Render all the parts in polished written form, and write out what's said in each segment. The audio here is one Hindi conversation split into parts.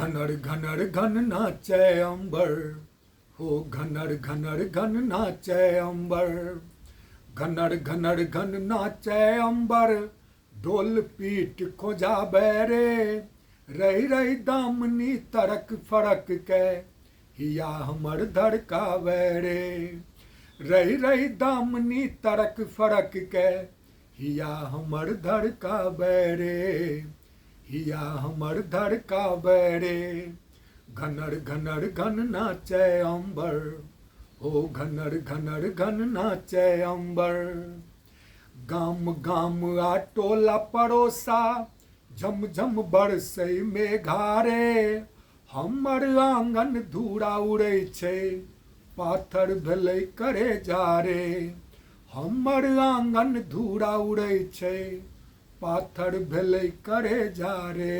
घनर घनर घन नाचे अंबर, हो घनर घनर घन नाचे अंबर, घनर घनर घन नाचे अंबर, डोल पीट खोजा बैरे, रही रही दामनी तरक फरक के, हिया हमर धड़का बैरे, रही रही दामनी तरक फरक के, हिया हमर धड़का बैरे, हिया हमर धड़का बैरे, घनर घनर घन नाचे अंबर, हो घनर घनर घन नाचे अंबर, गाम गाम आ टोला पड़ोसा, झम झम बरसै मेघारे, हमर आंगन धूरा उड़ै छै, पाथर भेलै करे जारे, हमर आंगन धूरा उड़ै छै, पाथर भेलै करे जारे,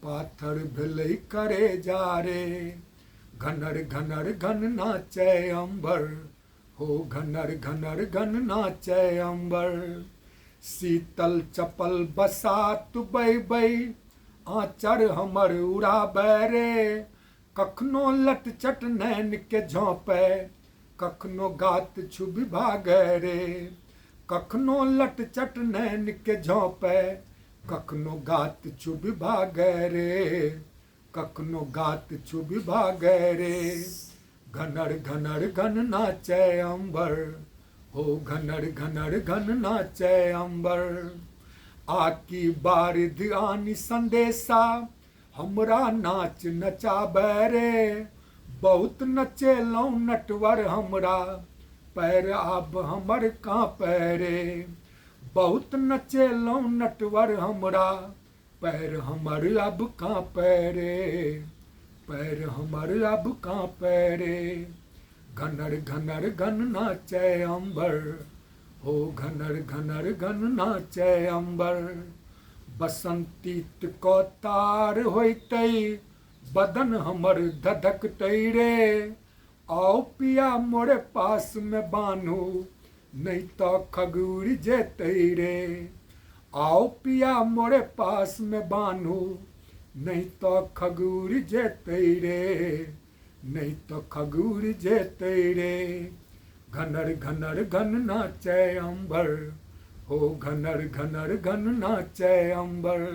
पाथर भेलै करे जारे, घनर घनर घन नाचे अंबर, हो घनर घनर घन नाचे अंबर, शीतल चपल बसात बई बई, आँचर हमर उड़ाबै रे, कखनो लट चट नैन के झोंपे, कखनो गात छुबि भागै रे, कखनो लट चट नैन के झोंपे, कखनो गात छुबि भागै रे, कखनो गात छुबि भागै रे, घनर घनर घन नाचे अंबर, हो घनर घनर घन नाचे अंबर, आकी बारिध आनी संदेशा, हमरा नाच नचाबै रे, बहुत नचेलौं नटवर हमरा, पैर आब हमर काँपै रे, बहुत नचेलौं नटवर हमरा, पैर हमर अब काँपै रे, पैर हमर अब काँपै रे, घनर घनर घन नाचे अंबर, हो घनर घनर घन नाचे अंबर, बसंतीत को तार होइतै, बदन हमर धधकतै रे, आओ पिया मोरे पास में बान्हू, नहीं तो खगुर जेतै रे, आओ पिया मोरे पास में बान्हू, नहीं तो खगुर जेतै रे, नहीं तो खगुर जेतै रे, घनर घनर घन नाचे अंबर, हो घनर घनर घन नाचे अंबर,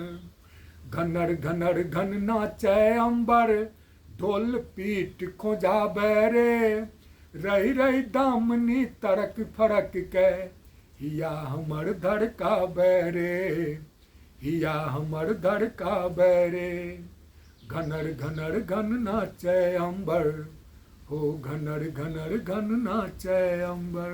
घनर घनर घन नाचे अंबर, ढोल पीट खोजाबै रे, रही रही दामनी तरक फरक के, हिया हमर धड़काबै रे, हिया हमर धड़काबै रे, घनर घनर घन नाचे अंबर, हो घनर घनर घन नाचे अंबर।